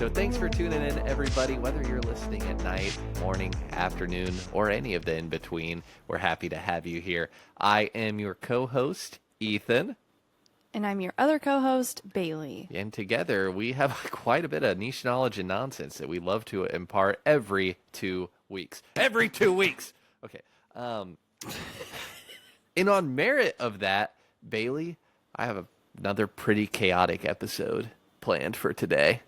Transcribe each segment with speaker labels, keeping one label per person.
Speaker 1: So thanks for tuning in, everybody. Whether you're listening at night, morning, afternoon, or any of the in-between, we're happy to have you here. I am your co-host, Ethan.
Speaker 2: And I'm your other co-host, Bailey.
Speaker 1: And together, we have quite a bit of niche knowledge and nonsense that we love to impart every 2 weeks. Every 2 weeks! Okay. And on merit of that, Bailey, I have another pretty chaotic episode planned for today.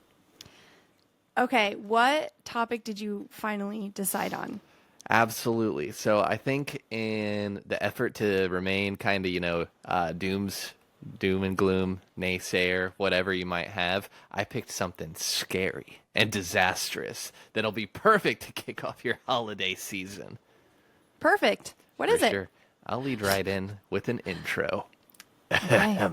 Speaker 2: Okay, what topic did you finally decide on?
Speaker 1: Absolutely. So I think in the effort to remain kind of, doom and gloom, naysayer, whatever you might have, I picked something scary and disastrous that'll be perfect to kick off your holiday season.
Speaker 2: Perfect. What is it?
Speaker 1: I'll lead right in with an intro.
Speaker 2: Okay.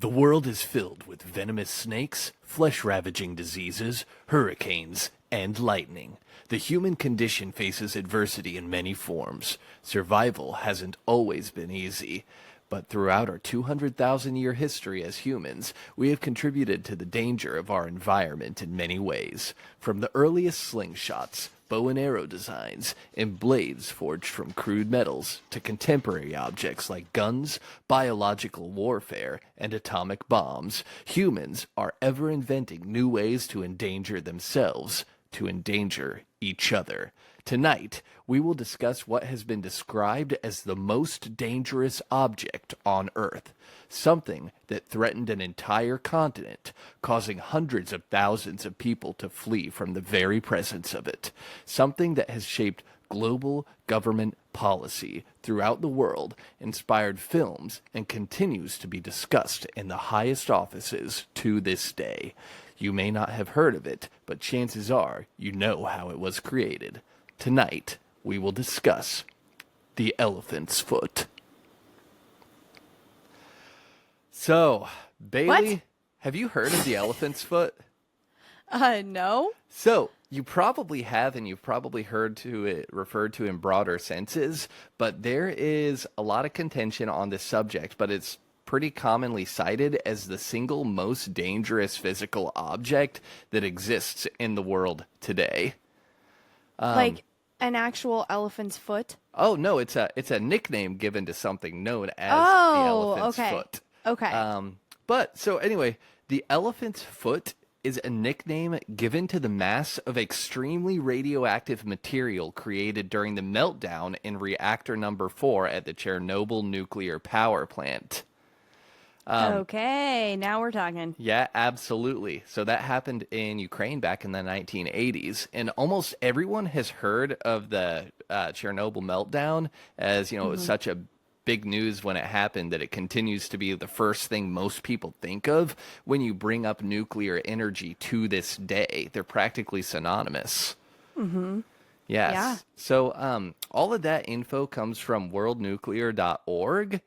Speaker 1: The world is filled with venomous snakes, flesh-ravaging diseases, hurricanes, and lightning. The human condition faces adversity in many forms. Survival hasn't always been easy. But throughout our 200,000-year history as humans, we have contributed to the danger of our environment in many ways. From the earliest slingshots, bow and arrow designs, and blades forged from crude metals, to contemporary objects like guns, biological warfare, and atomic bombs, humans are ever inventing new ways to endanger themselves, to endanger each other. Tonight, we will discuss what has been described as the most dangerous object on Earth, something that threatened an entire continent, causing hundreds of thousands of people to flee from the very presence of it, something that has shaped global government policy throughout the world, inspired films, and continues to be discussed in the highest offices to this day. You may not have heard of it, but chances are you know how it was created. Tonight, we will discuss the elephant's foot. So, Bailey,
Speaker 2: What?
Speaker 1: have you heard of the elephant's foot?
Speaker 2: No.
Speaker 1: So, you probably have, and you've probably heard to it referred to in broader senses, but there is a lot of contention on this subject, but it's pretty commonly cited as the single most dangerous physical object that exists in the world today.
Speaker 2: Like an actual elephant's foot?
Speaker 1: Oh no, it's a nickname given to something known as the elephant's foot.
Speaker 2: Okay.
Speaker 1: But so anyway, the elephant's foot is a nickname given to the mass of extremely radioactive material created during the meltdown in reactor number 4 at the Chernobyl nuclear power plant.
Speaker 2: Okay, now we're talking.
Speaker 1: Yeah, absolutely. So that happened in Ukraine back in the 1980s, and almost everyone has heard of the Chernobyl meltdown, as it was such a big news when it happened that it continues to be the first thing most people think of when you bring up nuclear energy to this day. They're practically synonymous. Mm-hmm. Yes.
Speaker 2: Yeah.
Speaker 1: So all of that info comes from worldnuclear.org,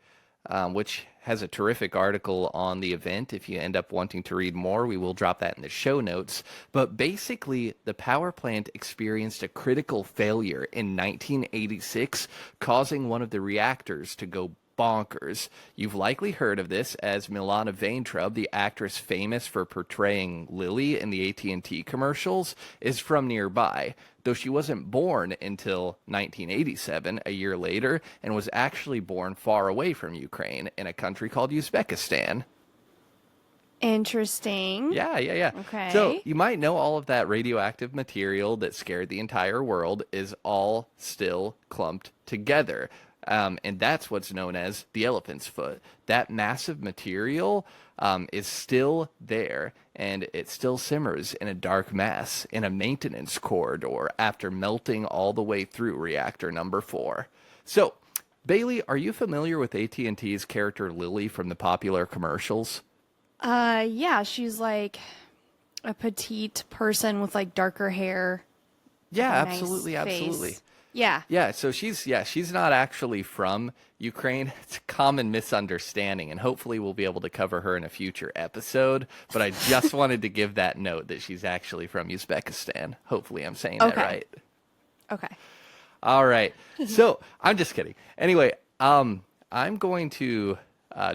Speaker 1: which has a terrific article on the event. If you end up wanting to read more, we will drop that in the show notes. But basically, the power plant experienced a critical failure in 1986, causing one of the reactors to go bonkers. You've likely heard of this, as Milana Vaintrub, the actress famous for portraying Lily in the AT&T commercials, is from nearby, though she wasn't born until 1987, a year later, and was actually born far away from Ukraine in a country called Uzbekistan.
Speaker 2: Interesting.
Speaker 1: Yeah.
Speaker 2: Okay.
Speaker 1: So you might know all of that radioactive material that scared the entire world is all still clumped together. And that's what's known as the elephant's foot. That massive material is still there, and it still simmers in a dark mass in a maintenance corridor after melting all the way through reactor number 4. So, Bailey, are you familiar with AT&T's character Lily from the popular commercials?
Speaker 2: Yeah, she's like a petite person with like darker hair.
Speaker 1: Yeah,
Speaker 2: with a nice
Speaker 1: absolutely.
Speaker 2: face. Yeah.
Speaker 1: Yeah, so she's not actually from Ukraine. It's a common misunderstanding, and hopefully we'll be able to cover her in a future episode. But I just wanted to give that note that she's actually from Uzbekistan. Hopefully I'm saying that right.
Speaker 2: Okay.
Speaker 1: All right. So I'm just kidding. Anyway, I'm going to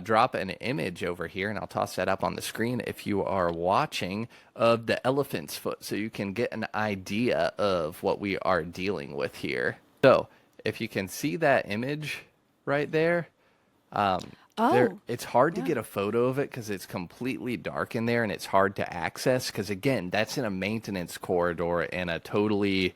Speaker 1: drop an image over here, and I'll toss that up on the screen if you are watching, of the elephant's foot, so you can get an idea of what we are dealing with here. So if you can see that image right there, it's hard to get a photo of it because it's completely dark in there and it's hard to access because, again, that's in a maintenance corridor in a totally,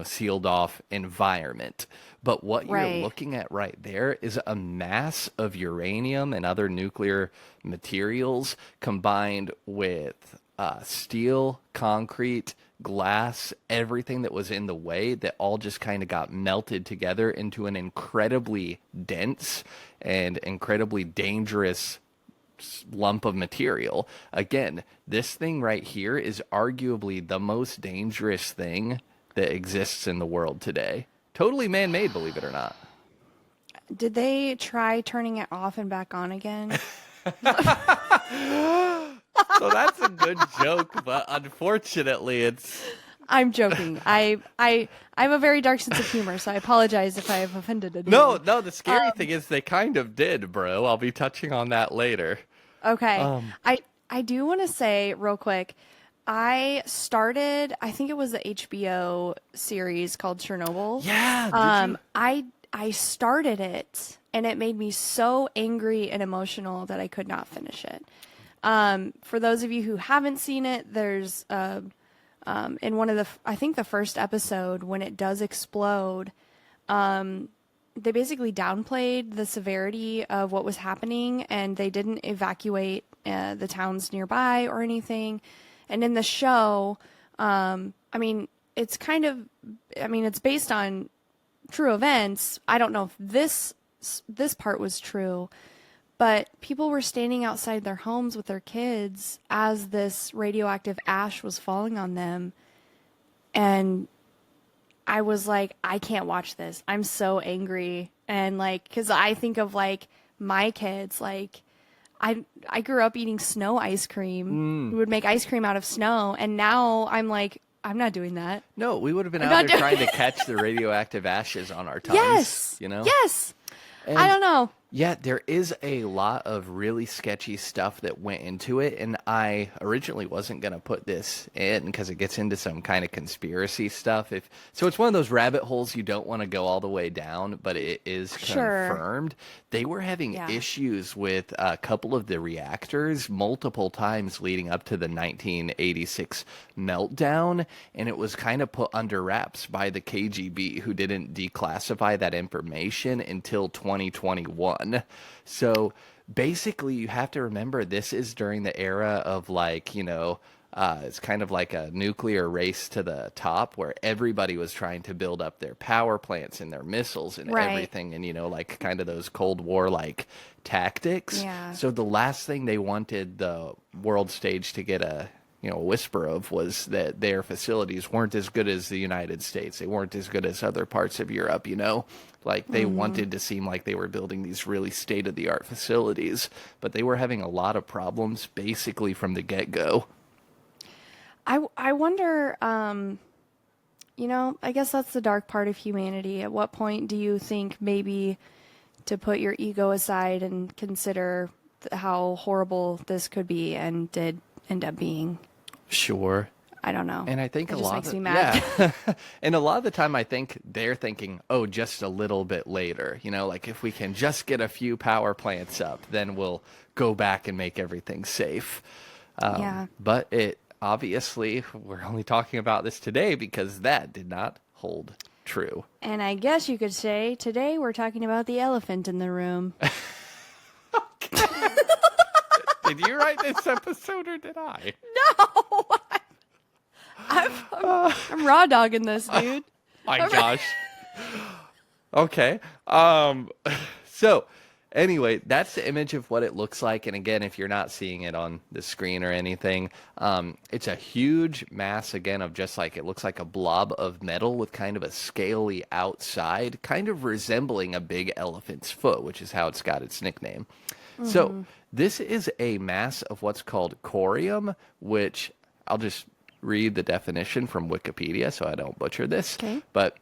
Speaker 1: sealed off environment. But what you're looking at right there is a mass of uranium and other nuclear materials combined with steel, concrete, glass, everything that was in the way, that all just kind of got melted together into an incredibly dense and incredibly dangerous lump of material. Again, this thing right here is arguably the most dangerous thing that exists in the world today. Totally man-made, believe it or not.
Speaker 2: Did they try turning it off and back on again?
Speaker 1: So that's a good joke, but unfortunately it's...
Speaker 2: I'm joking. I have a very dark sense of humor, so I apologize if I have offended anyone.
Speaker 1: No, the scary thing is they kind of did, bro. I'll be touching on that later.
Speaker 2: Okay. I do want to say real quick, I think it was the HBO series called Chernobyl.
Speaker 1: Yeah. Did you?
Speaker 2: I started it, and it made me so angry and emotional that I could not finish it. For those of you who haven't seen it, there's in one of I think the first episode, when it does explode, they basically downplayed the severity of what was happening, and they didn't evacuate the towns nearby or anything. And in the show, it's based on true events. I don't know if this part was true, but people were standing outside their homes with their kids as this radioactive ash was falling on them. And I was like, I can't watch this. I'm so angry. And because I think of my kids, I grew up eating snow ice cream. We would make ice cream out of snow. And now I'm like, I'm not doing that.
Speaker 1: No, we would have been out there trying to catch the radioactive ashes on our tongues.
Speaker 2: Yes. Yes.
Speaker 1: And
Speaker 2: I don't know.
Speaker 1: Yeah, there is a lot of really sketchy stuff that went into it, and I originally wasn't going to put this in because it gets into some kind of conspiracy stuff. So it's one of those rabbit holes you don't want to go all the way down, but it is confirmed. They were having issues with a couple of the reactors multiple times leading up to the 1986 meltdown, and it was kind of put under wraps by the KGB, who didn't declassify that information until 2021. So basically you have to remember this is during the era of it's kind of like a nuclear race to the top where everybody was trying to build up their power plants and their missiles and everything, and kind of those Cold War tactics.
Speaker 2: Yeah.
Speaker 1: So the last thing they wanted the world stage to get a whisper of was that their facilities weren't as good as the United States. They weren't as good as other parts of Europe, They wanted to seem like they were building these really state-of-the-art facilities, but they were having a lot of problems basically from the get-go.
Speaker 2: I wonder, I guess that's the dark part of humanity. At what point do you think maybe to put your ego aside and consider how horrible this could be and did end up being?
Speaker 1: Sure.
Speaker 2: I don't know.
Speaker 1: And I think
Speaker 2: it just makes me mad.
Speaker 1: Yeah. And a lot of the time I think they're thinking, just a little bit later, if we can just get a few power plants up, then we'll go back and make everything safe. But obviously, we're only talking about this today because that did not hold true.
Speaker 2: And I guess you could say today we're talking about the elephant in the room.
Speaker 1: Did you write this episode or did I?
Speaker 2: No! I'm raw dogging this, dude.
Speaker 1: My gosh. Okay. So anyway, that's the image of what it looks like. And again, if you're not seeing it on the screen or anything, it's a huge mass again of just it looks like a blob of metal with kind of a scaly outside, kind of resembling a big elephant's foot, which is how it's got its nickname. Mm-hmm. So this is a mass of what's called corium, which I'll just read the definition from Wikipedia so I don't butcher this.
Speaker 2: Okay.
Speaker 1: But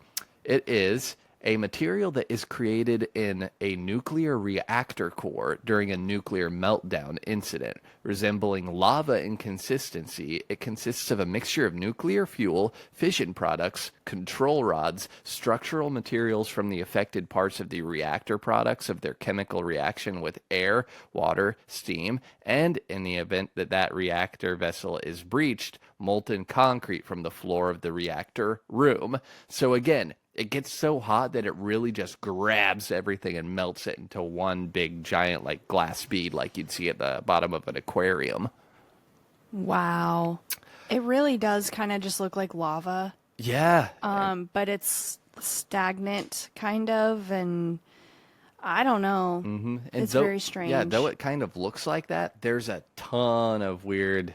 Speaker 1: it is a material that is created in a nuclear reactor core during a nuclear meltdown incident. Resembling lava in consistency, it consists of a mixture of nuclear fuel, fission products, control rods, structural materials from the affected parts of the reactor products of their chemical reaction with air, water, steam, and in the event that that reactor vessel is breached, molten concrete from the floor of the reactor room. So again, it gets so hot that it really just grabs everything and melts it into one big giant like glass bead like you'd see at the bottom of an aquarium.
Speaker 2: Wow. It really does kind of just look like lava.
Speaker 1: Yeah.
Speaker 2: But it's stagnant kind of, and I don't know.
Speaker 1: And
Speaker 2: It's very strange.
Speaker 1: Yeah, though it kind of looks like that, there's a ton of weird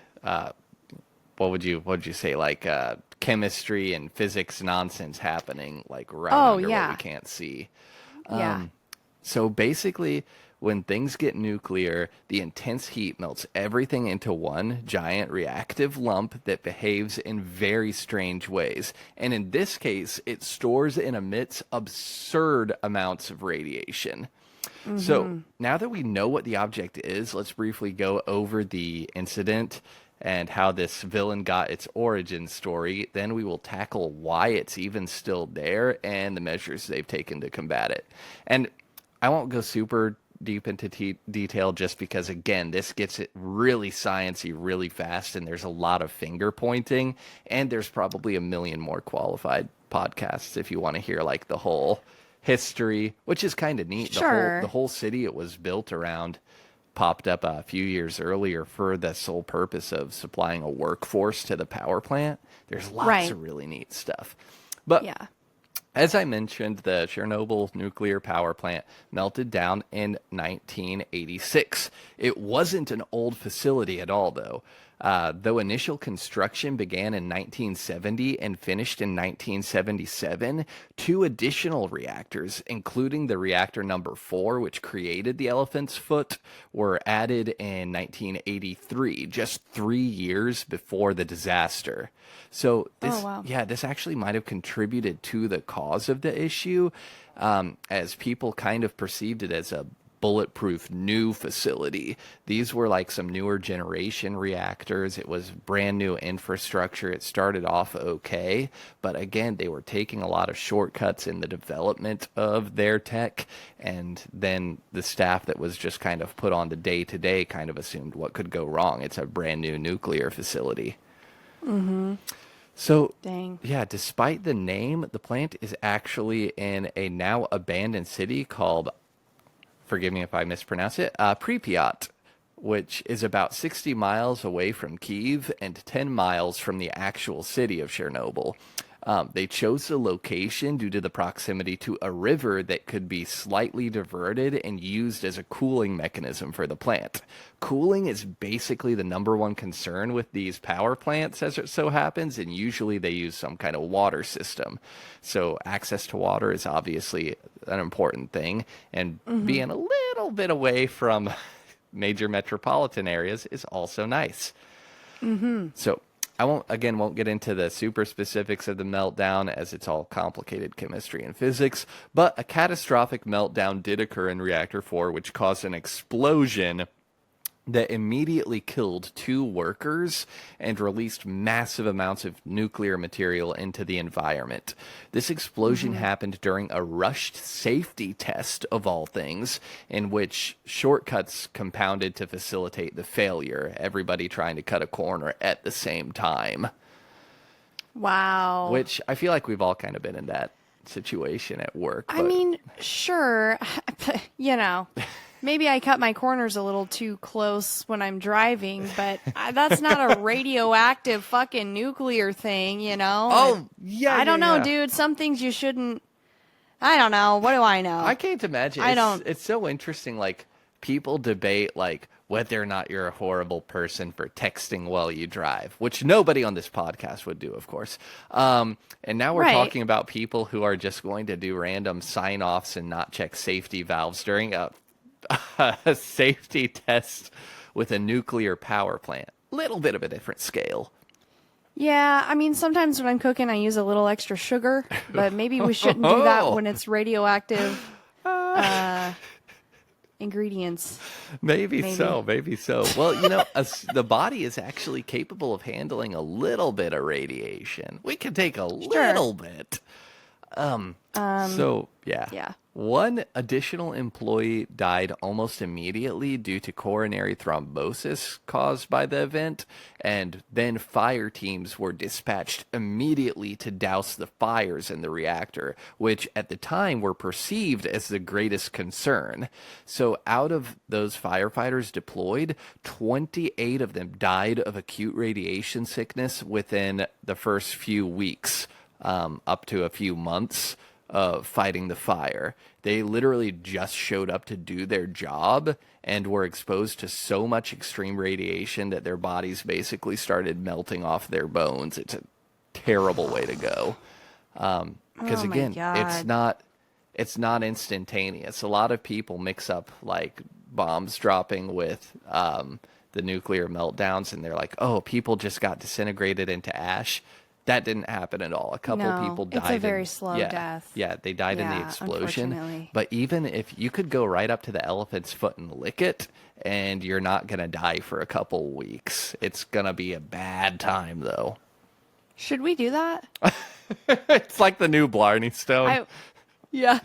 Speaker 1: what would you say, like chemistry and physics nonsense happening like right under what we can't see.
Speaker 2: Yeah.
Speaker 1: So basically, when things get nuclear, the intense heat melts everything into one giant reactive lump that behaves in very strange ways. And in this case, it stores and emits absurd amounts of radiation. So now that we know what the object is, let's briefly go over the incident and how this villain got its origin story. Then we will tackle why it's even still there and the measures they've taken to combat it. And I won't go super deep into detail just because, again, this gets it really sciencey really fast, and there's a lot of finger pointing, and there's probably a million more qualified podcasts if you want to hear like the whole history, which is kind of neat.
Speaker 2: Sure.
Speaker 1: The whole city it was built around popped up a few years earlier for the sole purpose of supplying a workforce to the power plant. There's lots of really neat stuff. But
Speaker 2: Yeah.
Speaker 1: as I mentioned, the Chernobyl nuclear power plant melted down in 1986. It wasn't an old facility at all, though. Though initial construction began in 1970 and finished in 1977, two additional reactors, including the reactor number 4, which created the elephant's foot, were added in 1983, just 3 years before the disaster. So this, this actually might have contributed to the cause of the issue, as people kind of perceived it as a bulletproof new facility. These were like some newer generation reactors. It was brand new infrastructure. It started off okay, but again, they were taking a lot of shortcuts in the development of their tech, and then the staff that was just kind of put on the day-to-day kind of assumed what could go wrong. It's a brand new nuclear facility. So, yeah, despite the name, the plant is actually in a now abandoned city called, forgive me if I mispronounce it, Pripyat, which is about 60 miles away from Kyiv and 10 miles from the actual city of Chernobyl. They chose the location due to the proximity to a river that could be slightly diverted and used as a cooling mechanism for the plant. Cooling is basically the number one concern with these power plants, as it so happens, and usually they use some kind of water system. So access to water is obviously an important thing, and being a little bit away from major metropolitan areas is also nice. So I won't get into the super specifics of the meltdown, as it's all complicated chemistry and physics, but a catastrophic meltdown did occur in Reactor 4, which caused an explosion that immediately killed 2 workers and released massive amounts of nuclear material into the environment. This explosion happened during a rushed safety test, of all things, in which shortcuts compounded to facilitate the failure, everybody trying to cut a corner at the same time.
Speaker 2: Wow.
Speaker 1: Which I feel like we've all kind of been in that situation at work.
Speaker 2: I mean, sure, you know. Maybe I cut my corners a little too close when I'm driving, but that's not a radioactive fucking nuclear thing, you know?
Speaker 1: Oh, yeah.
Speaker 2: I don't know, dude. Some things you shouldn't. I don't know. What do I know?
Speaker 1: I can't imagine. It's so interesting. Like, people debate, like, whether or not you're a horrible person for texting while you drive, which nobody on this podcast would do, of course. And now we're talking about people who are just going to do random sign-offs and not check safety valves during a safety test with a nuclear power plant. Little bit of a different scale.
Speaker 2: Yeah, I mean, sometimes when I'm cooking, I use a little extra sugar, but maybe we shouldn't do that when it's radioactive ingredients.
Speaker 1: Maybe
Speaker 2: Maybe.
Speaker 1: so, maybe so. Well, you know, the body is actually capable of handling a little bit of radiation. We can take a
Speaker 2: Sure.
Speaker 1: little bit. So, yeah.
Speaker 2: Yeah.
Speaker 1: One additional employee died almost immediately due to coronary thrombosis caused by the event, and then fire teams were dispatched immediately to douse the fires in the reactor, which at the time were perceived as the greatest concern. So, out of those firefighters deployed, 28 of them died of acute radiation sickness within the first few weeks, up to a few months of fighting the fire. They literally just showed up to do their job and were exposed to so much extreme radiation that their bodies basically started melting off their bones. It's a terrible way to go. Because
Speaker 2: Oh my
Speaker 1: again,
Speaker 2: God.
Speaker 1: it's not instantaneous. A lot of people mix up like bombs dropping with the nuclear meltdowns, and they're like, "Oh, people just got disintegrated into ash." That didn't happen at all. A couple
Speaker 2: No,
Speaker 1: people
Speaker 2: it's
Speaker 1: died.
Speaker 2: a very slow death.
Speaker 1: Yeah, they died in the
Speaker 2: Yeah,
Speaker 1: explosion.
Speaker 2: unfortunately.
Speaker 1: But even if you could go right up to the elephant's foot and lick it, and you're not gonna die for a couple weeks. It's gonna be a bad time though.
Speaker 2: Should we do that?
Speaker 1: It's like the new Blarney Stone.
Speaker 2: Yeah.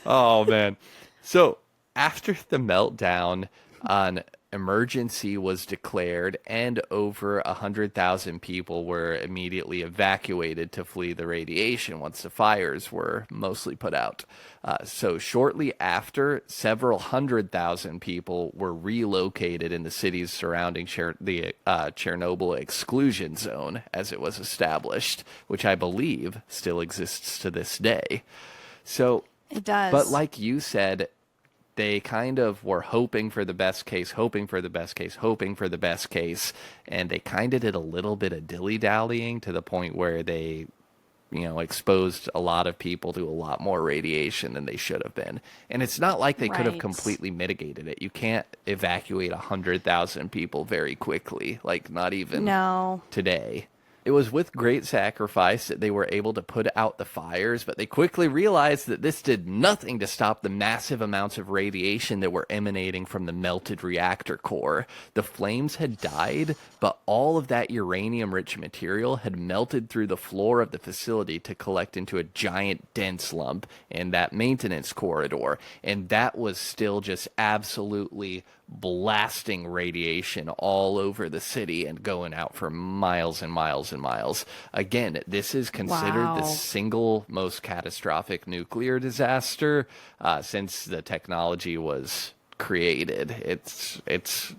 Speaker 1: Oh man. So after the meltdown, an emergency was declared, and over 100,000 people were immediately evacuated to flee the radiation once the fires were mostly put out. So shortly after, several 100,000 people were relocated in the cities surrounding the Chernobyl exclusion zone, as it was established, which I believe still exists to this day. So,
Speaker 2: It does.
Speaker 1: but like you said, they kind of were hoping for the best case, hoping for the best case, hoping for the best case, and they kind of did a little bit of dilly-dallying to the point where they, exposed a lot of people to a lot more radiation than they should have been. And it's not like they could have
Speaker 2: Right.
Speaker 1: completely mitigated it. You can't evacuate 100,000 people very quickly, like not even
Speaker 2: No.
Speaker 1: today. It was with great sacrifice that they were able to put out the fires, but they quickly realized that this did nothing to stop the massive amounts of radiation that were emanating from the melted reactor core. The flames had died, but all of that uranium-rich material had melted through the floor of the facility to collect into a giant dense lump in that maintenance corridor, and that was still just absolutely blasting radiation all over the city and going out for miles and miles and miles. Again, this is considered the
Speaker 2: Wow.
Speaker 1: single most catastrophic nuclear disaster since the technology was created. It's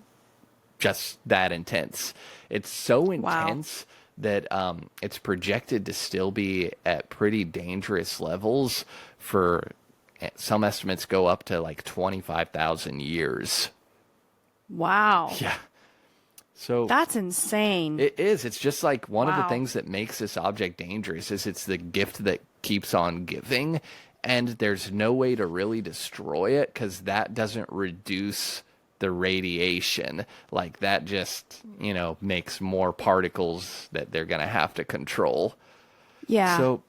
Speaker 1: just that intense. It's so intense that it's projected to still be at pretty dangerous levels for some estimates go up to like 25,000 years.
Speaker 2: Wow.
Speaker 1: Yeah. So
Speaker 2: That's insane.
Speaker 1: it is. It's just like one of the
Speaker 2: Wow.
Speaker 1: things that makes this object dangerous is it's the gift that keeps on giving, and there's no way to really destroy it because that doesn't reduce the radiation. Like that just, makes more particles that they're going to have to control.
Speaker 2: Yeah.
Speaker 1: So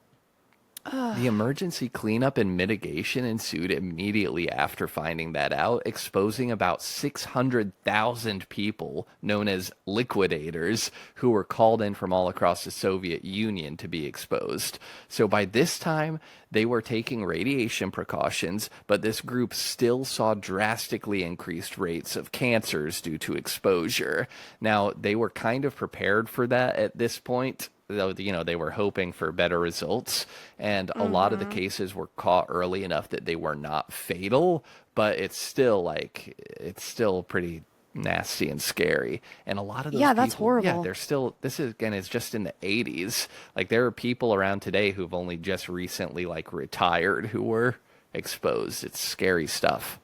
Speaker 1: the emergency cleanup and mitigation ensued immediately after finding that out, exposing about 600,000 people, known as liquidators, who were called in from all across the Soviet Union to be exposed. So by this time, they were taking radiation precautions, but this group still saw drastically increased rates of cancers due to exposure. Now, they were kind of prepared for that at this point, though, they were hoping for better results, and a lot of the cases were caught early enough that they were not fatal, but it's still pretty nasty and scary. And a lot of those
Speaker 2: Yeah, that's
Speaker 1: people, yeah,
Speaker 2: horrible.
Speaker 1: they're still, this is again is just in the 80s. Like there are people around today who've only just recently like retired who were exposed. It's scary stuff.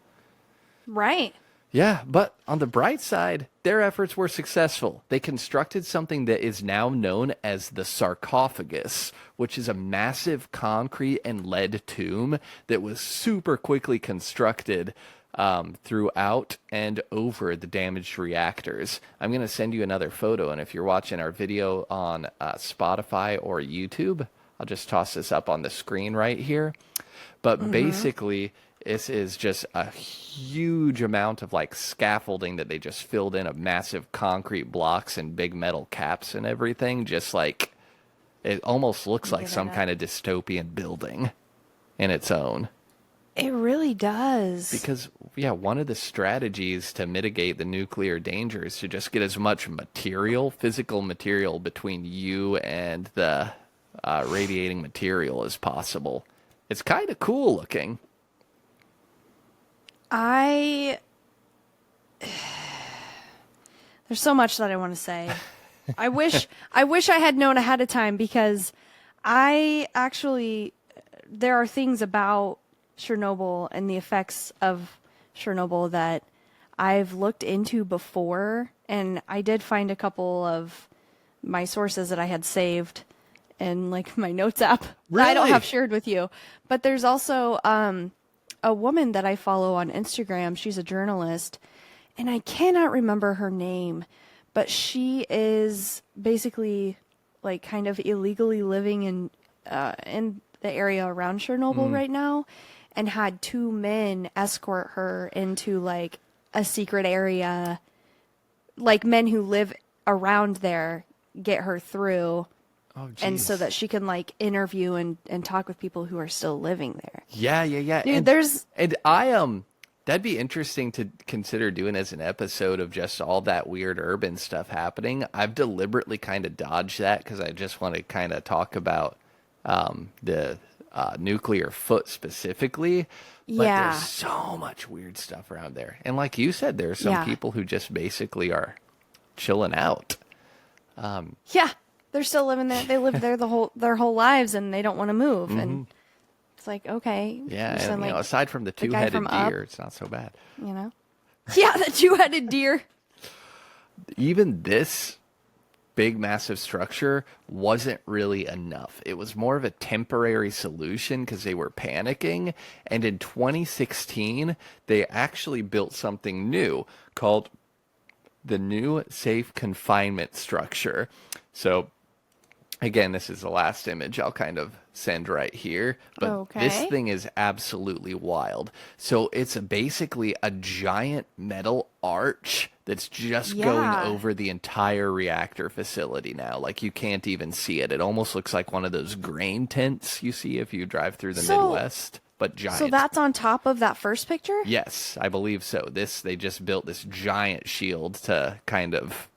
Speaker 2: Right.
Speaker 1: Yeah, but on the bright side, their efforts were successful. They constructed something that is now known as the sarcophagus, which is a massive concrete and lead tomb that was super quickly constructed throughout and over the damaged reactors. I'm going to send you another photo, and if you're watching our video on Spotify or YouTube, I'll just toss this up on the screen right here. But basically, this is just a huge amount of like scaffolding that they just filled in of massive concrete blocks and big metal caps and everything. Just like, it almost looks like some kind of dystopian building in its own.
Speaker 2: It really does.
Speaker 1: Because, yeah, one of the strategies to mitigate the nuclear danger is to just get as much material, physical material, between you and the radiating material as possible. It's kind of cool looking.
Speaker 2: There's so much that I want to say. I wish I had known ahead of time, because there are things about Chernobyl and the effects of Chernobyl that I've looked into before, and I did find a couple of my sources that I had saved in like my notes app that I don't have shared with you. But there's also a woman that I follow on Instagram. She's a journalist, and I cannot remember her name, but she is basically like kind of illegally living in the area around Chernobyl right now, and had 2 men escort her into like a secret area, like men who live around there get her through.
Speaker 1: Oh,
Speaker 2: and so that she can like interview and talk with people who are still living there.
Speaker 1: Yeah.
Speaker 2: Dude,
Speaker 1: that'd be interesting to consider doing as an episode of just all that weird urban stuff happening. I've deliberately kind of dodged that because I just want to kind of talk about the nuclear foot specifically. But there's so much weird stuff around there. And like you said, there are some people who just basically are chilling out.
Speaker 2: Yeah. They're still living there. They lived there their whole lives, and they don't want to move. And it's like, okay.
Speaker 1: Yeah, and
Speaker 2: like,
Speaker 1: aside from the two-headed deer, it's not so bad.
Speaker 2: Yeah, the two-headed deer.
Speaker 1: Even this big, massive structure wasn't really enough. It was more of a temporary solution because they were panicking. And in 2016, they actually built something new called the new safe confinement structure. So again, this is the last image I'll kind of send right here, but this thing is absolutely wild. So it's basically a giant metal arch that's just going over the entire reactor facility now. Like, you can't even see it. It almost looks like one of those grain tents you see if you drive through the Midwest, but giant.
Speaker 2: So that's on top of that first picture?
Speaker 1: Yes, I believe so. They just built this giant shield to kind of,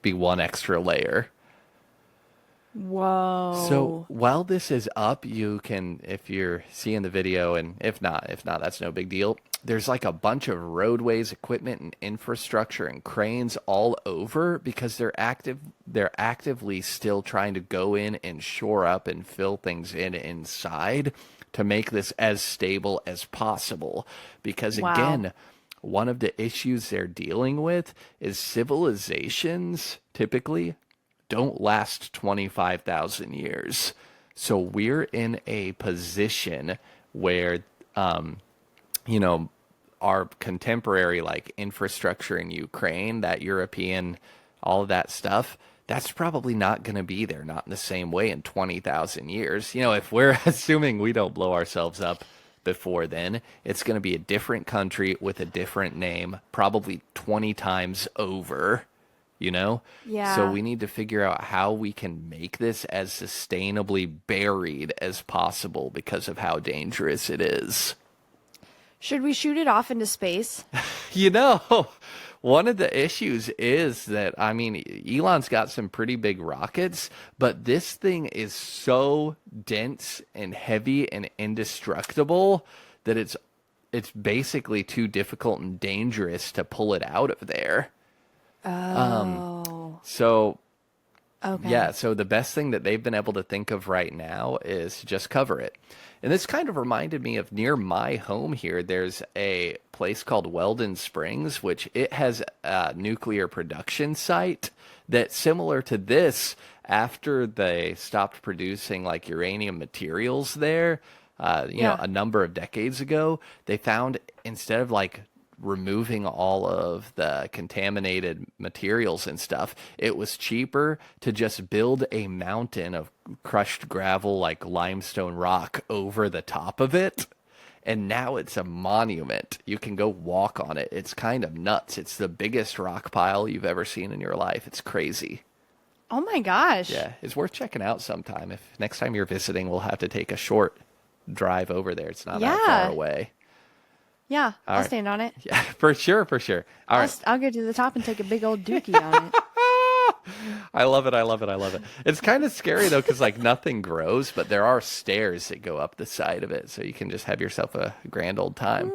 Speaker 1: be one extra layer.
Speaker 2: Whoa.
Speaker 1: So while this is up, you can, if you're seeing the video, and if not, that's no big deal. There's like a bunch of roadways, equipment, and infrastructure and cranes all over because they're actively still trying to go in and shore up and fill things inside to make this as stable as possible. Because again, one of the issues they're dealing with is civilizations typically don't last 25,000 years. So we're in a position where, our contemporary like infrastructure in Ukraine, that European, all of that stuff, that's probably not going to be there, not in the same way in 20,000 years. If we're assuming we don't blow ourselves up before then, it's going to be a different country with a different name, probably 20 times over.
Speaker 2: Yeah.
Speaker 1: So we need to figure out how we can make this as sustainably buried as possible because of how dangerous it is.
Speaker 2: Should we shoot it off into space?
Speaker 1: One of the issues is that, Elon's got some pretty big rockets, but this thing is so dense and heavy and indestructible that it's basically too difficult and dangerous to pull it out of there. So the best thing that they've been able to think of right now is to just cover it. And this kind of reminded me of near my home here, there's a place called Weldon Springs, which it has a nuclear production site that's similar to this. After they stopped producing like uranium materials there, a number of decades ago, they found instead of like removing all of the contaminated materials and stuff, it was cheaper to just build a mountain of crushed gravel, like limestone rock, over the top of it. And now it's a monument. You can go walk on it. It's kind of nuts. It's the biggest rock pile you've ever seen in your life. It's crazy.
Speaker 2: Oh my gosh.
Speaker 1: Yeah, it's worth checking out sometime. If next time you're visiting, we'll have to take a short drive over there. It's not that far away.
Speaker 2: Yeah, I'll
Speaker 1: right.
Speaker 2: stand on it.
Speaker 1: Yeah, for sure, for sure.
Speaker 2: I'll get to the top and take a big old dookie on it.
Speaker 1: I love it. I love it. I love it. It's kind of scary though, because like nothing grows, but there are stairs that go up the side of it, so you can just have yourself a grand old time.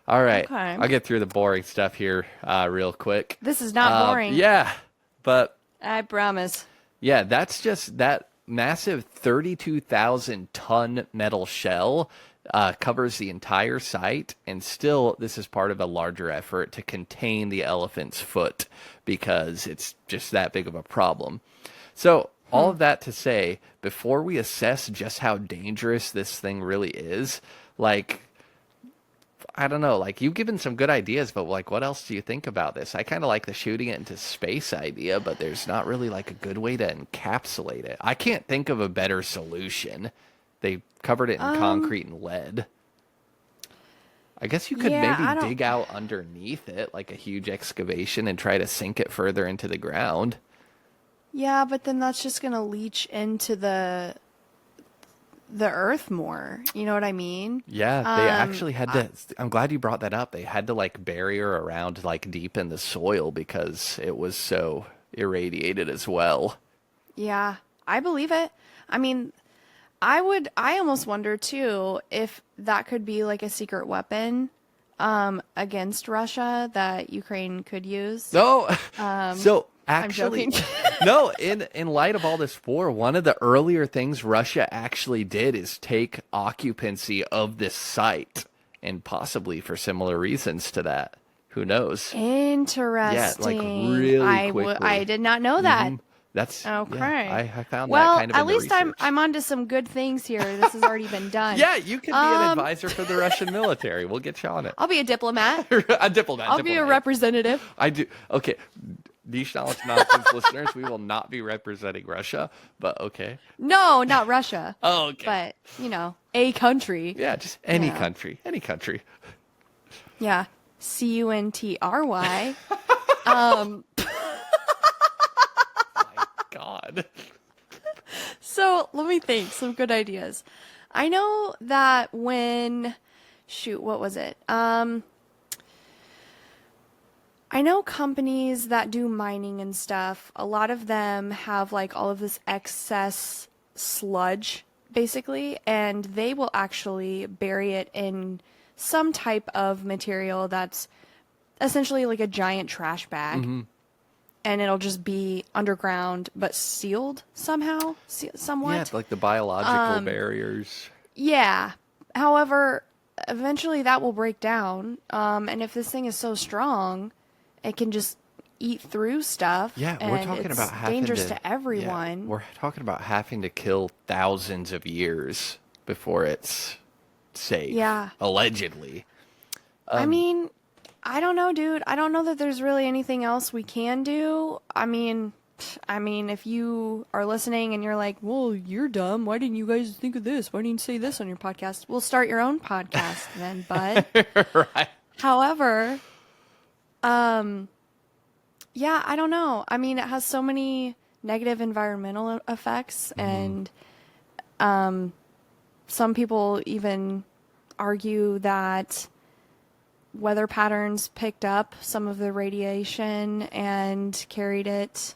Speaker 1: All right,
Speaker 2: Okay.
Speaker 1: I'll get through the boring stuff here real quick.
Speaker 2: This is not boring.
Speaker 1: Yeah, but
Speaker 2: I promise.
Speaker 1: yeah, that's just that massive 32,000 ton metal shell covers the entire site, and still this is part of a larger effort to contain the elephant's foot because it's just that big of a problem. So all of that to say, before we assess just how dangerous this thing really is, like, I don't know, like, you've given some good ideas, but like, what else do you think about this? I kind of like the shooting it into space idea, but there's not really like a good way to encapsulate it. I can't think of a better solution. They covered it in concrete and lead. I guess you could maybe dig out underneath it, like a huge excavation, and try to sink it further into the ground.
Speaker 2: Yeah, but then that's just going to leach into the earth more. You know what I mean?
Speaker 1: Yeah, they actually had to. I'm glad you brought that up. They had to like bury her around like deep in the soil because it was so irradiated as well.
Speaker 2: Yeah, I believe it. I mean, I almost wonder too if that could be like a secret weapon against Russia that Ukraine could use.
Speaker 1: No, so actually,
Speaker 2: I'm joking.
Speaker 1: no. In light of all this war, one of the earlier things Russia actually did is take occupancy of this site, and possibly for similar reasons to that. Who knows?
Speaker 2: Interesting.
Speaker 1: Yeah, like really quickly.
Speaker 2: I did not know that.
Speaker 1: That's
Speaker 2: okay.
Speaker 1: Yeah, I found
Speaker 2: well,
Speaker 1: that kind of
Speaker 2: at
Speaker 1: in the
Speaker 2: least
Speaker 1: research.
Speaker 2: I'm onto some good things here. This has already been done.
Speaker 1: Yeah, you can be an advisor for the Russian military. We'll get you on it.
Speaker 2: I'll be a diplomat.
Speaker 1: A diplomat.
Speaker 2: I'll be a representative.
Speaker 1: I do. Okay. Niche knowledge nonsense listeners, we will not be representing Russia, but okay.
Speaker 2: No, not Russia.
Speaker 1: Oh, okay.
Speaker 2: But, a country.
Speaker 1: Yeah, just any country. Any country.
Speaker 2: Yeah. CUNTRY.
Speaker 1: God.
Speaker 2: So let me think. Some good ideas. I know that what was it? I know companies that do mining and stuff, a lot of them have like all of this excess sludge basically, and they will actually bury it in some type of material that's essentially like a giant trash bag. Mm-hmm. And it'll just be underground, but sealed somehow, somewhat.
Speaker 1: Yeah, it's like the biological barriers.
Speaker 2: Yeah. However, eventually that will break down. And if this thing is so strong, it can just eat through stuff.
Speaker 1: Yeah, we're talking about having
Speaker 2: dangerous to everyone.
Speaker 1: Yeah, we're talking about having to kill thousands of years before it's safe. Yeah. Allegedly.
Speaker 2: I mean, I don't know, dude. I don't know that there's really anything else we can do. I mean, if you are listening and you're like, well, you're dumb. Why didn't you guys think of this? Why didn't you say this on your podcast? We'll start your own podcast then, bud.
Speaker 1: Right.
Speaker 2: However, yeah, I don't know. I mean, it has so many negative environmental effects, and some people even argue that weather patterns picked up some of the radiation and carried it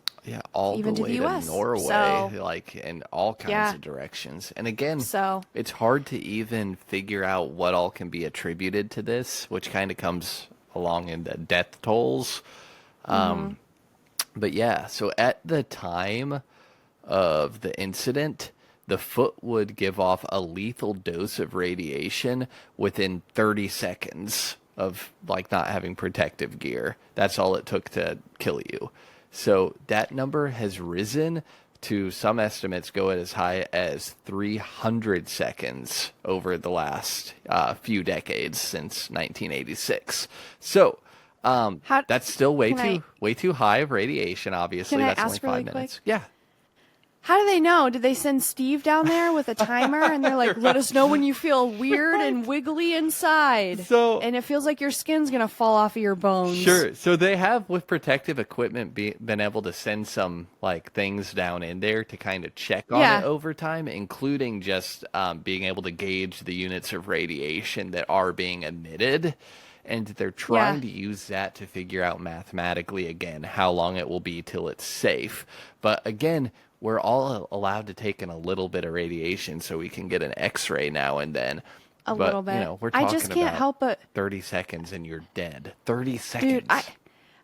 Speaker 1: all
Speaker 2: even
Speaker 1: the way
Speaker 2: to the US.
Speaker 1: Norway, like in all kinds of directions. And again, it's hard to even figure out what all can be attributed to this, which kind of comes along in the death tolls. But yeah, so at the time of the incident, the foot would give off a lethal dose of radiation within 30 seconds of like not having protective gear. That's all it took to kill you. So that number has risen to some estimates go as high as 300 seconds over the last few decades since 1986. So that's still way too high of radiation. Obviously,
Speaker 2: Can I
Speaker 1: that's only
Speaker 2: ask
Speaker 1: 5
Speaker 2: really
Speaker 1: minutes.
Speaker 2: quick?
Speaker 1: Yeah.
Speaker 2: How do they know? Did they send Steve down there with a timer and they're like, let us know when you feel weird and wiggly inside. And it feels like your skin's going to fall off of your bones.
Speaker 1: Sure. So they have, with protective equipment, been able to send some like things down in there to kind of check on it over time, including just being able to gauge the units of radiation that are being emitted. And they're trying to use that to figure out mathematically, again, how long it will be till it's safe. But again, we're all allowed to take in a little bit of radiation so we can get an X-ray now and then.
Speaker 2: A little bit.
Speaker 1: You know, we're talking
Speaker 2: I just can't
Speaker 1: about
Speaker 2: help but
Speaker 1: 30 seconds and you're dead. 30 seconds.
Speaker 2: Dude,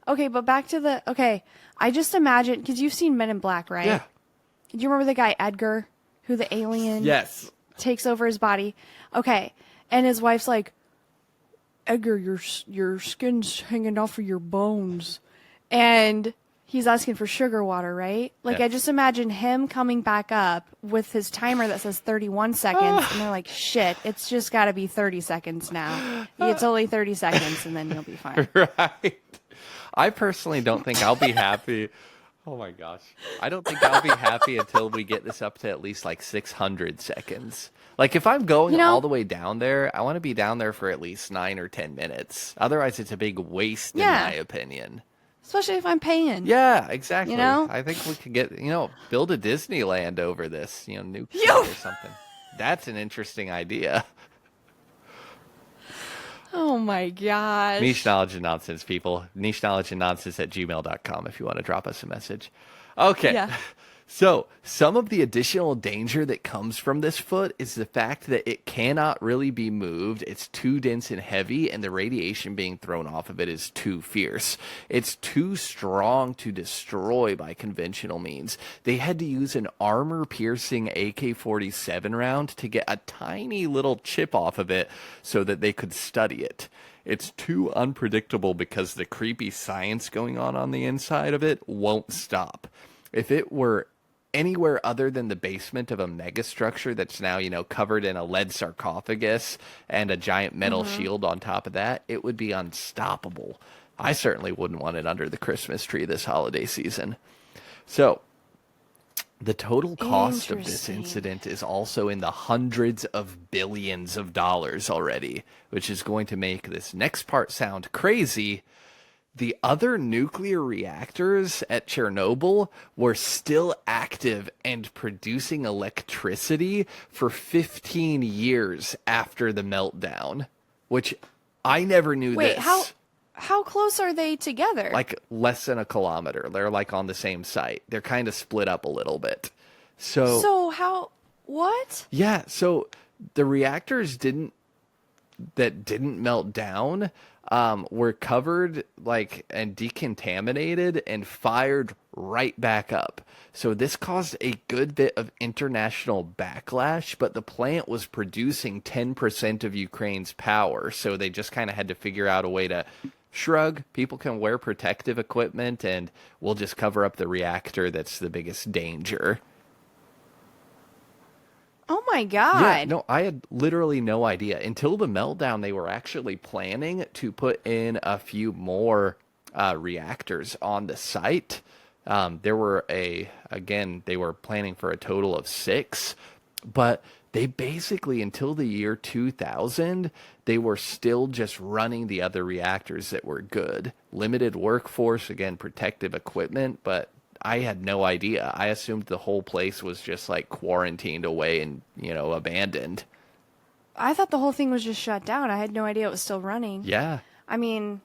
Speaker 2: okay, but back to I just imagine, because you've seen Men in Black, right?
Speaker 1: Yeah.
Speaker 2: Do you remember the guy Edgar, who the alien takes over his body? Okay, and his wife's like, Edgar, your skin's hanging off of your bones. And he's asking for sugar water, right? Like, I just imagine him coming back up with his timer that says 31 seconds, and they're like, shit, it's just got to be 30 seconds now. It's only 30 seconds, and then you'll be fine.
Speaker 1: Right. I personally don't think I'll be happy. Oh, my gosh. I don't think I'll be happy until we get this up to at least, like, 600 seconds. Like, if I'm going all the way down there, I want to be down there for at least 9 or 10 minutes. Otherwise, it's a big waste, in my opinion.
Speaker 2: Especially if I'm paying.
Speaker 1: Yeah, exactly.
Speaker 2: You know?
Speaker 1: I think we could get, build a Disneyland over this, nuclear or something. That's an interesting idea.
Speaker 2: Oh my gosh.
Speaker 1: Niche Knowledge and Nonsense, people. Niche Knowledge and Nonsense at gmail.com if you want to drop us a message. Okay.
Speaker 2: Yeah.
Speaker 1: So, some of the additional danger that comes from this foot is the fact that it cannot really be moved. It's too dense and heavy, and the radiation being thrown off of it is too fierce. It's too strong to destroy by conventional means. They had to use an armor-piercing AK-47 round to get a tiny little chip off of it so that they could study it. It's too unpredictable because the creepy science going on the inside of it won't stop. If it were anywhere other than the basement of a megastructure that's now, covered in a lead sarcophagus and a giant metal shield on top of that, it would be unstoppable. I certainly wouldn't want it under the Christmas tree this holiday season. So, the total cost of this incident is also in the hundreds of billions of dollars already, which is going to make this next part sound crazy. The other nuclear reactors at Chernobyl were still active and producing electricity for 15 years after the meltdown, which I never knew this.
Speaker 2: Wait, how close are they together?
Speaker 1: Like less than a kilometer. They're like on the same site. They're kind of split up a little bit.
Speaker 2: So what?
Speaker 1: Yeah, so the reactors didn't melt down were covered and decontaminated and fired right back up. So this caused a good bit of international backlash, but the plant was producing 10% of Ukraine's power. So they just kind of had to figure out a way to shrug. People can wear protective equipment and we'll just cover up the reactor that's the biggest danger.
Speaker 2: Oh my God.
Speaker 1: Yeah, no, I had literally no idea. Until the meltdown, they were actually planning to put in a few more reactors on the site. They were planning for a total of 6, but they basically, until the year 2000, they were still just running the other reactors that were good. Limited workforce, again, protective equipment, but I had no idea. I assumed the whole place was just quarantined away and, abandoned.
Speaker 2: I thought the whole thing was just shut down. I had no idea it was still running.
Speaker 1: Yeah.
Speaker 2: I mean,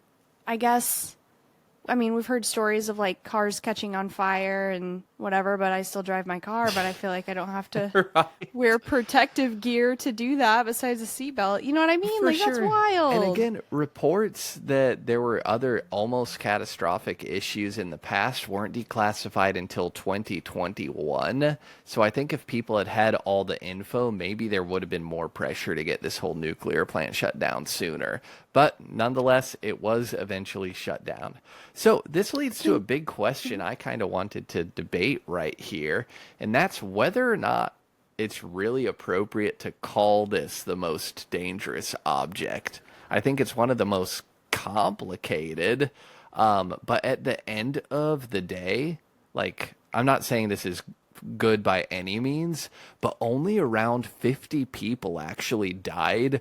Speaker 2: we've heard stories of cars catching on fire and whatever, but I still drive my car, but I feel like I don't have to wear protective gear to do that besides a seatbelt. You know what I mean? That's wild.
Speaker 1: And again, reports that there were other almost catastrophic issues in the past weren't declassified until 2021. So I think if people had had all the info, maybe there would have been more pressure to get this whole nuclear plant shut down sooner. But nonetheless, it was eventually shut down. So this leads to a big question I kind of wanted to debate right here, and that's whether or not it's really appropriate to call this the most dangerous object. I think it's one of the most complicated, but at the end of the day, like, I'm not saying this is good by any means, but only around 50 people actually died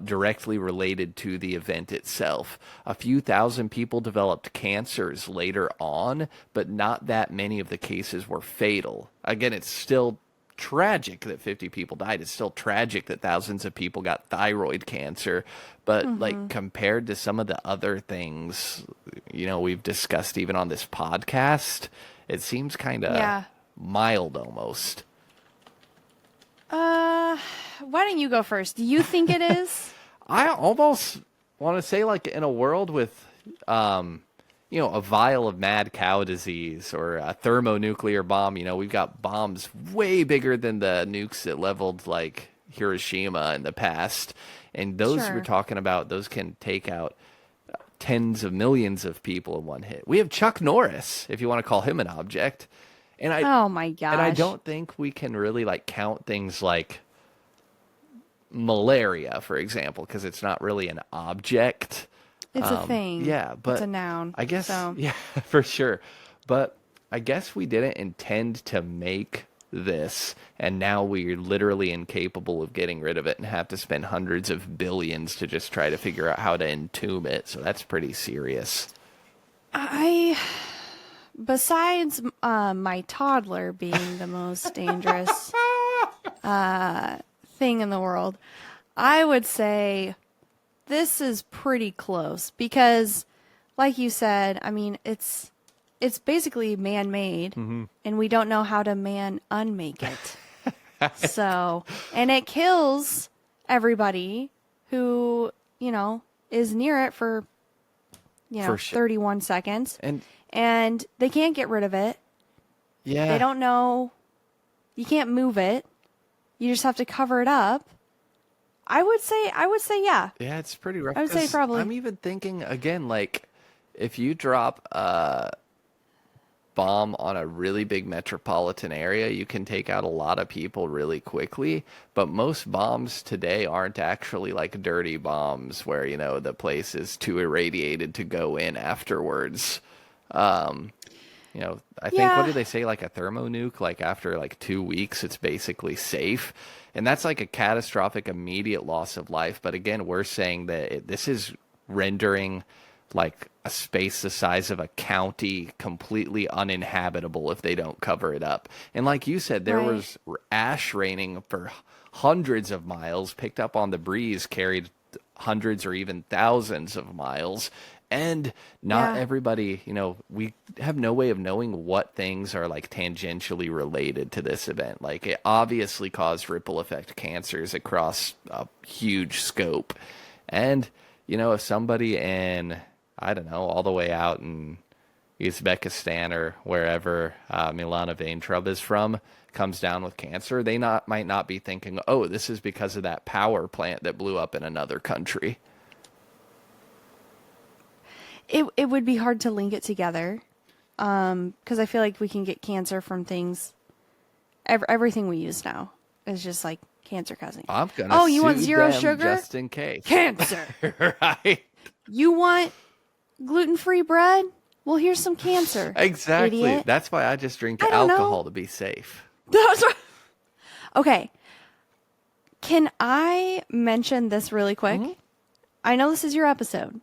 Speaker 1: directly related to the event itself. A few thousand people developed cancers later on, but not that many of the cases were fatal. Again, it's still tragic that 50 people died. It's still tragic that thousands of people got thyroid cancer, but like compared to some of the other things, we've discussed even on this podcast, it seems kind of mild almost.
Speaker 2: Why don't you go first? Do you think it is?
Speaker 1: I almost want to say, like, in a world with a vial of mad cow disease or a thermonuclear bomb, we've got bombs way bigger than the nukes that leveled like Hiroshima in the past, and those we're talking about, those can take out tens of millions of people in one hit. We have Chuck Norris, if you want to call him an object. And
Speaker 2: oh my gosh.
Speaker 1: And I don't think we can really like count things like malaria, for example, because it's not really an object.
Speaker 2: It's a thing.
Speaker 1: Yeah, but
Speaker 2: it's a noun.
Speaker 1: I guess,
Speaker 2: so.
Speaker 1: Yeah, for sure. But I guess we didn't intend to make this, and now we're literally incapable of getting rid of it and have to spend hundreds of billions to just try to figure out how to entomb it. So that's pretty serious.
Speaker 2: Besides my toddler being the most dangerous thing in the world, I would say this is pretty close because, like you said, I mean, it's basically man-made, and we don't know how to unmake it. So, and it kills everybody who, is near it for,
Speaker 1: For sure.
Speaker 2: 31 seconds.
Speaker 1: And
Speaker 2: they can't get rid of it.
Speaker 1: yeah,
Speaker 2: They don't know. You can't move it. You just have to cover it up. I would say yeah.
Speaker 1: Yeah, it's pretty rough.
Speaker 2: I would say
Speaker 1: 'cause
Speaker 2: probably.
Speaker 1: I'm even thinking, again, like, if you drop a bomb on a really big metropolitan area, you can take out a lot of people really quickly. But most bombs today aren't actually like dirty bombs where, the place is too irradiated to go in afterwards. I think, what do they say, like a thermonuke, like after like 2 weeks, it's basically safe. And that's like a catastrophic immediate loss of life. But again, we're saying that this is rendering like a space the size of a county completely uninhabitable if they don't cover it up. And like you said, there was ash raining for hundreds of miles, picked up on the breeze, carried hundreds or even thousands of miles. And not everybody, we have no way of knowing what things are like tangentially related to this event. Like, it obviously caused ripple effect cancers across a huge scope. And, if somebody in, I don't know, all the way out in Uzbekistan or wherever Milana Vaintrub is from, comes down with cancer, they might not be thinking, oh, this is because of that power plant that blew up in another country.
Speaker 2: It would be hard to link it together, because I feel like we can get cancer from things. Everything we use now is just like cancer causing.
Speaker 1: I'm gonna
Speaker 2: you want
Speaker 1: sue
Speaker 2: zero
Speaker 1: them
Speaker 2: sugar?
Speaker 1: just in case.
Speaker 2: Cancer.
Speaker 1: Right.
Speaker 2: You want gluten-free bread? Well, here's some cancer.
Speaker 1: Exactly.
Speaker 2: Idiot.
Speaker 1: That's why I just drink
Speaker 2: I don't
Speaker 1: alcohol
Speaker 2: know.
Speaker 1: to be safe.
Speaker 2: That's right. Okay. Can I mention this really quick? I know this is your episode,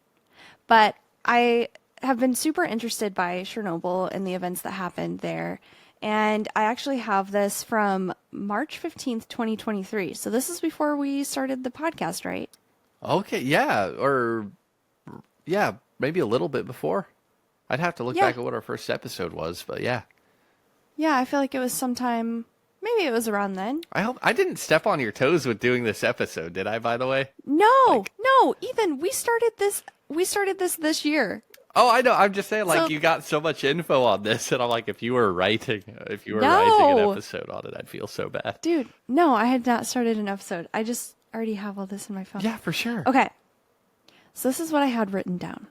Speaker 2: but I have been super interested by Chernobyl and the events that happened there. And I actually have this from March 15th, 2023. So this is before we started the podcast, right?
Speaker 1: Okay, yeah. Or, yeah, maybe a little bit before. I'd have to look back at what our first episode was, but yeah.
Speaker 2: Yeah, I feel like it was sometime, maybe it was around then.
Speaker 1: I hope I didn't step on your toes with doing this episode, did I, by the way?
Speaker 2: No, Ethan, we started this year.
Speaker 1: Oh, I know. I'm just saying, like,
Speaker 2: So-
Speaker 1: you got so much info on this, and I'm like, if you were writing an episode on it, I'd feel so bad.
Speaker 2: Dude, no, I had not started an episode. I just already have all this in my phone.
Speaker 1: Yeah, for sure.
Speaker 2: Okay. So this is what I had written down.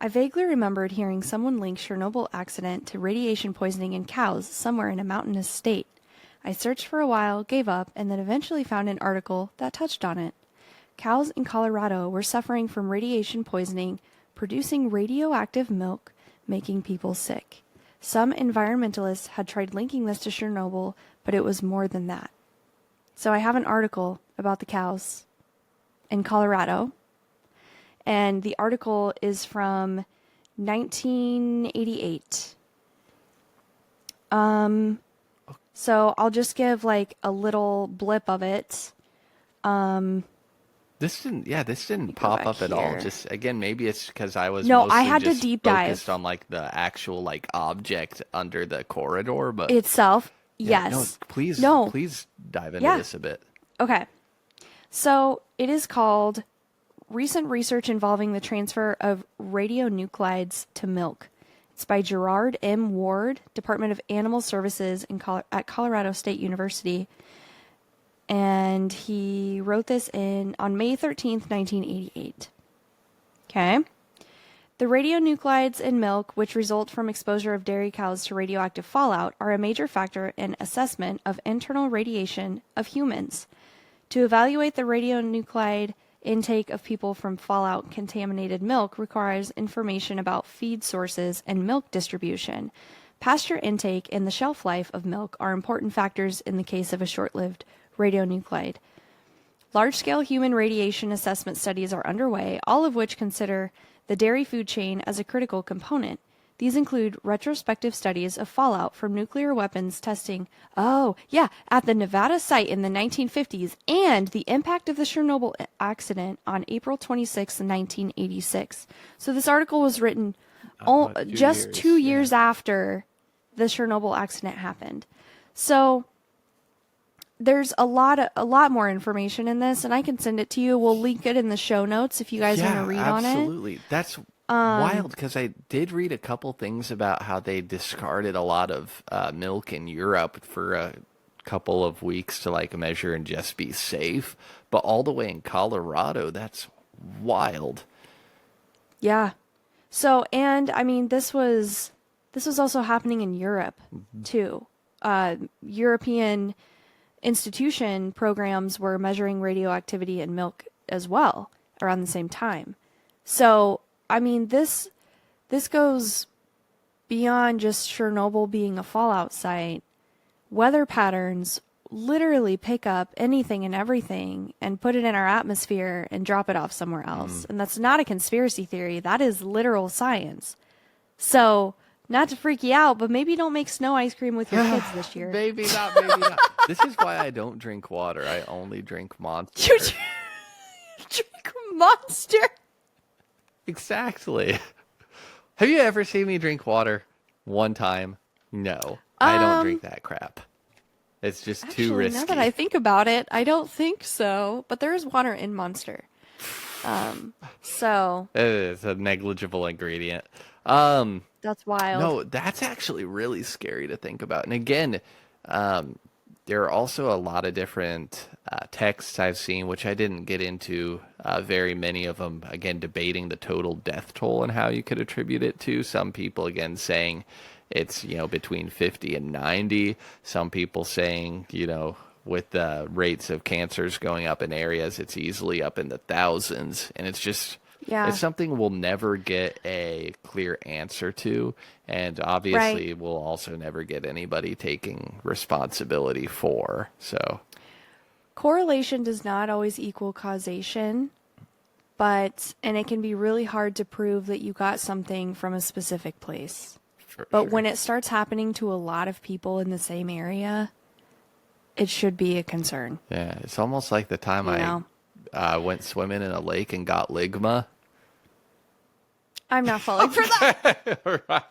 Speaker 2: I vaguely remembered hearing someone link Chernobyl accident to radiation poisoning in cows somewhere in a mountainous state. I searched for a while, gave up, and then eventually found an article that touched on it. Cows in Colorado were suffering from radiation poisoning, producing radioactive milk, making people sick. Some environmentalists had tried linking this to Chernobyl, but it was more than that. So I have an article about the cows in Colorado, and the article is from 1988. So I'll just give like a little blip of it.
Speaker 1: This didn't pop up at all. Just again, maybe it's because I was
Speaker 2: No,
Speaker 1: mostly
Speaker 2: I had to
Speaker 1: just
Speaker 2: deep
Speaker 1: focused
Speaker 2: dive
Speaker 1: on like the actual like object under the corridor, but
Speaker 2: itself.
Speaker 1: yeah,
Speaker 2: Yes.
Speaker 1: please dive into this a bit.
Speaker 2: Okay. So it is called Recent Research Involving the Transfer of Radionuclides to Milk. It's by Gerard M. Ward, Department of Animal Services at Colorado State University. And he wrote this on May 13th, 1988. Okay. The radionuclides in milk, which result from exposure of dairy cows to radioactive fallout, are a major factor in assessment of internal radiation of humans. To evaluate the radionuclide intake of people from fallout contaminated milk requires information about feed sources and milk distribution. Pasture intake and the shelf life of milk are important factors in the case of a short-lived radionuclide. Large-scale human radiation assessment studies are underway, all of which consider the dairy food chain as a critical component. These include retrospective studies of fallout from nuclear weapons testing, at the Nevada site in the 1950s, and the impact of the Chernobyl accident on April 26, 1986. So this article was written just 2 years after the Chernobyl accident happened. So there's a lot more information in this, and I can send it to you. We'll link it in the show notes if you guys want to read on it.
Speaker 1: Absolutely. That's wild, because I did read a couple things about how they discarded a lot of milk in Europe for a couple of weeks to like measure and just be safe. But all the way in Colorado, that's wild.
Speaker 2: Yeah. So, and I mean, this was also happening in Europe too. European institution programs were measuring radioactivity in milk as well around the same time. So, I mean, this goes beyond just Chernobyl being a fallout site. Weather patterns literally pick up anything and everything and put it in our atmosphere and drop it off somewhere else. And that's not a conspiracy theory. That is literal science. So, not to freak you out, but maybe don't make snow ice cream with your kids this year.
Speaker 1: Maybe not. This is why I don't drink water. I only drink Monster.
Speaker 2: You drink Monster?
Speaker 1: Exactly. Have you ever seen me drink water? One time? No. I don't drink that crap. It's just too risky.
Speaker 2: Now that I think about it, I don't think so. But there is water in Monster. So
Speaker 1: it's a negligible ingredient.
Speaker 2: That's wild.
Speaker 1: No, that's actually really scary to think about. And again, there are also a lot of different texts I've seen, which I didn't get into very many of them, again, debating the total death toll and how you could attribute it to. Some people, again, saying it's, between 50 and 90. Some people saying, with the rates of cancers going up in areas, it's easily up in the thousands. And it's just... Yeah. It's something we'll never get a clear answer to, and obviously we'll also never get anybody taking responsibility for. So,
Speaker 2: correlation does not always equal causation, and it can be really hard to prove that you got something from a specific place. But when it starts happening to a lot of people in the same area, it should be a concern.
Speaker 1: Yeah, it's almost like the time I went swimming in a lake and got ligma.
Speaker 2: I'm not falling for that.
Speaker 1: Right.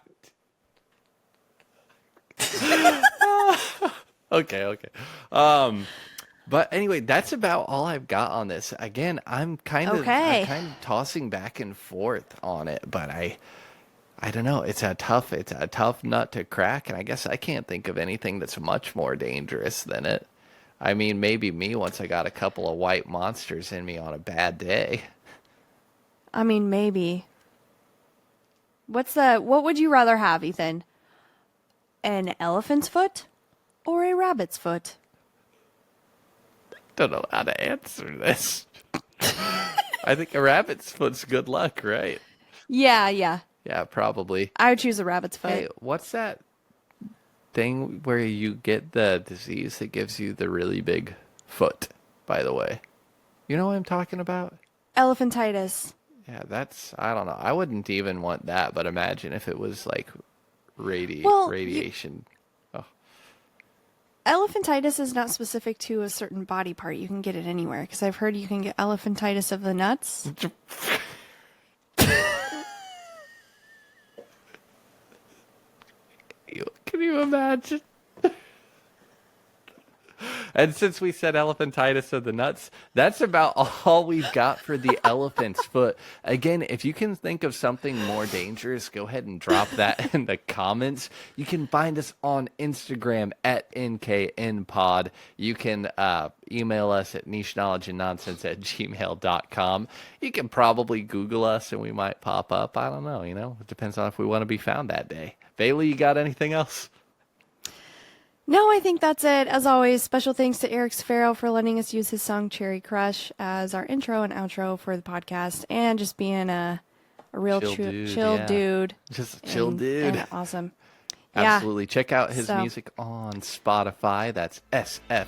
Speaker 1: Okay. But anyway, that's about all I've got on this. Again, I'm kind of tossing back and forth on it, but I don't know. It's a tough nut to crack, and I guess I can't think of anything that's much more dangerous than it. I mean, maybe me once I got a couple of white monsters in me on a bad day.
Speaker 2: I mean, maybe. What would you rather have, Ethan? An elephant's foot or a rabbit's foot?
Speaker 1: Don't know how to answer this. I think a rabbit's foot's good luck, right?
Speaker 2: Yeah.
Speaker 1: Yeah, probably.
Speaker 2: I would choose a rabbit's foot.
Speaker 1: Hey, what's that thing where you get the disease that gives you the really big foot, by the way? You know what I'm talking about?
Speaker 2: Elephantitis.
Speaker 1: Yeah, I don't know. I wouldn't even want that, but imagine if it was like radiation. Oh,
Speaker 2: Elephantitis is not specific to a certain body part. You can get it anywhere, because I've heard you can get elephantitis of the nuts.
Speaker 1: Can you imagine? And since we said elephantitis of the nuts, that's about all we've got for the elephant's foot. Again, if you can think of something more dangerous, go ahead and drop that in the comments. You can find us on Instagram at NKNPod. You can email us at nicheknowledgeandnonsense@gmail.com. You can probably Google us and we might pop up. I don't know, it depends on if we want to be found that day. Bailey, you got anything else?
Speaker 2: No, I think that's it. As always, special thanks to Eric Sparrow for letting us use his song Cherry Crush as our intro and outro for the podcast, and just being a real chill dude.
Speaker 1: Just a chill dude.
Speaker 2: And awesome.
Speaker 1: Absolutely. Check out his music on Spotify. That's SFERRO.